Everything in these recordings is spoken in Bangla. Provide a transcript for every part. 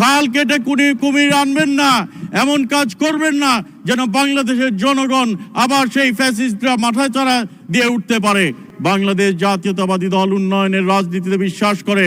খাল কেটে কুমির আনবেন না, এমন কাজ করবেন না যেন বাংলাদেশের জনগণ আবার সেই ফ্যাসিস্টরা মাথাচাড়া দিয়ে উঠতে পারে। বাংলাদেশ জাতীয়তাবাদী দল উন্নয়নের রাজনীতিতে বিশ্বাস করে।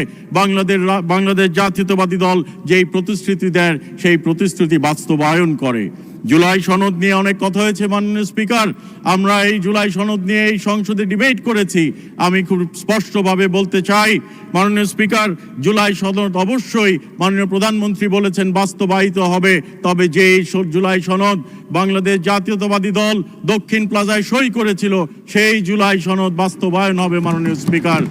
বাংলাদেশ জাতীয়তাবাদী দল যেই প্রতিশ্রুতি দেয় সেই প্রতিশ্রুতি বাস্তবায়ন করে। জুলাই সনদ নিয়ে অনেক কথা হয়েছে মাননীয় স্পিকার। আমরা এই জুলাই সনদ নিয়ে এই সংসদে ডিবেট করেছি। আমি খুব স্পষ্টভাবে বলতে চাই মাননীয় স্পিকার, জুলাই সনদ অবশ্যই মাননীয় প্রধানমন্ত্রী বলেছেন বাস্তবায়িত হবে। তবে যে জুলাই সনদ বাংলাদেশ জাতীয়তাবাদী দল দক্ষিণ প্লাজায় সই করেছিল সেই জুলাই সনদ বাস্তবায়ন হবে মাননীয় স্পিকার।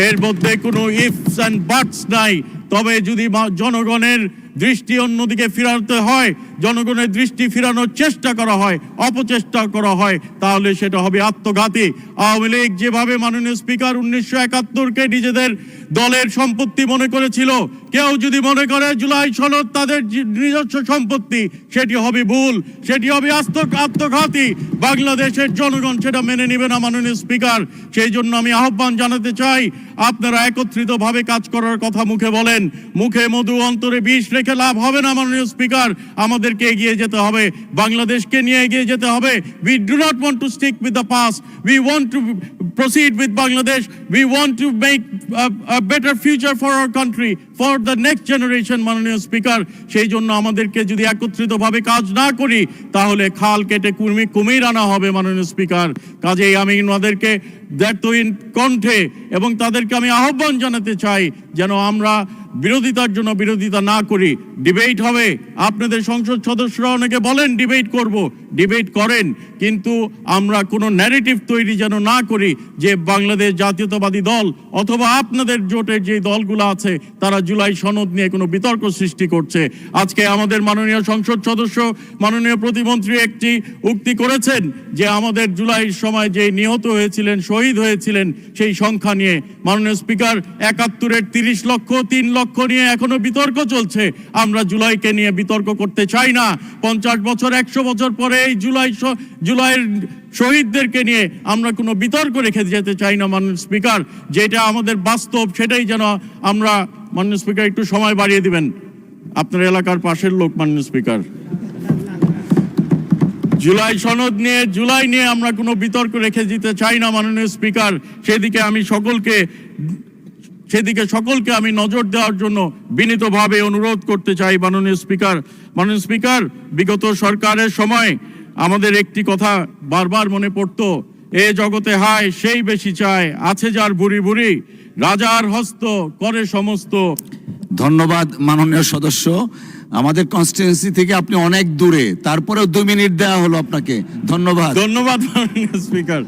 এর মধ্যে কোনো ইফস অ্যান্ড বাটস নাই। তবে যদি জনগণের দৃষ্টি অন্যদিকে ফিরাতে হয়, জনগণের দৃষ্টি ফিরানোর চেষ্টা করা হয়, অপচেষ্টা করা হয়, তাহলে সেটা হবে আত্মঘাতী। আওয়ামী লীগ যেভাবে মাননীয় স্পিকার 1971-কে নিজেদের দলের সম্পত্তি মনে করেছিল, কেউ যদি মনে করে জুলাই সনদ তাদের নিজস্ব সম্পত্তি, সেটি হবে ভুল, সেটি হবে আত্মঘাতী। বাংলাদেশের জনগণ সেটা মেনে নেবে না মাননীয় স্পিকার। সেই জন্য আমি আহ্বান জানাতে চাই, আপনারা একত্রিতভাবে কাজ করার কথা মুখে বলেন, মুখে মধু অন্তরে বিষ রেখে লাভ হবে না মাননীয় স্পিকার। আমাদেরকে এগিয়ে যেতে হবে, বাংলাদেশকে নিয়ে এগিয়ে যেতে হবে। We do not want to stick with the past. We want to proceed with Bangladesh. We want to make a better future for our country, for the next generation মাননীয় স্পিকার। সেই জন্য আমাদেরকে যদি একত্রিতভাবে কাজ না করি তাহলে খাল কেটে কুমির আনা হবে মাননীয় স্পিকার। কাজেই আমি ওনাদেরকে দ্ব্যর্থহীন কণ্ঠে এবং তাদেরকে আমি আহ্বান জানাতে চাই যেন আমরা বিরোধিতার জন্য বিরোধিতা না করি। ডিবেট হবে, আপনাদের সংসদ সদস্যরা অনেকে বলেন ডিবেট করব, ডিবেট করেন, কিন্তু আমরা কোনো ন্যারেটিভ তৈরি যেন না করি যে বাংলাদেশ জাতীয়তাবাদী দল অথবা আপনাদের জোটের যে দলগুলো আছে তারা জুলাই সনদ নিয়ে কোনো বিতর্ক সৃষ্টি করছে। আজকে আমাদের মাননীয় সংসদ সদস্য মাননীয় প্রতিমন্ত্রী একটি উক্তি করেছেন যে আমাদের জুলাইয়ের সময় যে নিহত হয়েছিলেন, শহীদ হয়েছিলেন, সেই সংখ্যা নিয়ে মাননীয় স্পিকার 71-এর 30 লক্ষ 3 লক্ষ নিয়ে এখনো বিতর্ক চলছে। আমরা জুলাইকে নিয়ে বিতর্ক করতে চাই না। 50 বছর 100 বছর পরে এই জুলাইয়ের শহীদদেরকে নিয়ে আমরা কোনো বিতর্ক রেখে যেতে চাই না মাননীয় স্পিকার। যেটা আমাদের বাস্তব সেটাই যেন আমরা, মাননীয় স্পিকার একটু সময় বাড়িয়ে দিবেন, আপনার এলাকার পাশের লোক মাননীয় স্পিকার। জুলাই নিয়ে আমরা কোনো বিতর্ক রেখে দিতে চাই না মাননীয় স্পিকার। সেদিকে সকলকে আমি নজর দেওয়ার জন্য বিনীতভাবে অনুরোধ করতে চাই মাননীয় স্পিকার। মাননীয় স্পিকার, বিগত সরকারের সময় আমাদের একটি কথা বারবার মনে পড়তো, এ জগতে হায় সেই বেশি চায়, আছে যার ভুরি ভুরি, রাজার হস্ত করে সমস্ত। ধন্যবাদ মাননীয় সদস্য। আমাদের কনস্টিটিউয়েন্সি থেকে আপনি অনেক দূরে, তারপরেও 2 মিনিট দেওয়া হলো আপনাকে। ধন্যবাদ। ধন্যবাদ মাননীয় স্পিকার।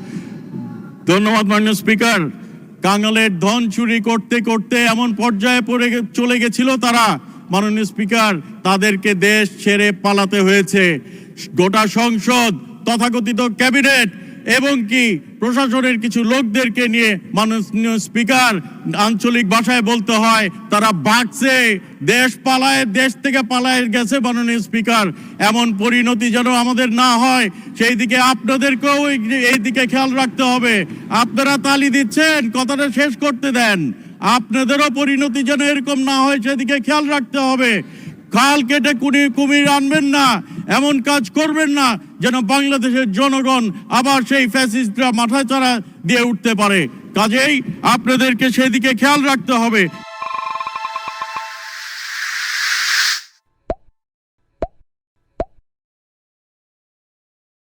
ধন্যবাদ মাননীয় স্পিকার। কাঙালের ধন চুরি করতে করতে এমন পর্যায়ে চলে গেছিল তারা মাননীয় স্পিকার, তাদেরকে দেশ ছেড়ে পালাতে হয়েছে। গোটা সংসদ, তথাকথিত ক্যাবিনেট এবং কি প্রশাসনের কিছু লোকদেরকে নিয়ে মাননীয় স্পিকার আঞ্চলিক ভাষায় বলতে হয় তারা ভাগছে, দেশ থেকে পালায় গেছে মাননীয় স্পিকার। এমন পরিণতি যেন আমাদের না হয় সেই দিকে আপনাদেরকেও এই দিকে খেয়াল রাখতে হবে। আপনারা তালি দিচ্ছেন, কথাটা শেষ করতে দেন। আপনাদেরও পরিণতি যেন এরকম না হয় সেদিকে খেয়াল রাখতে হবে। খাল কেটে কুমির আনবেন না, এমন কাজ করবেন না যেন বাংলাদেশের জনগণ আবার সেই ফ্যাসিস্টরা মাথাচাড়া দিয়ে উঠতে পারে। কাজেই আপনাদেরকে সেদিকে খেয়াল রাখতে হবে।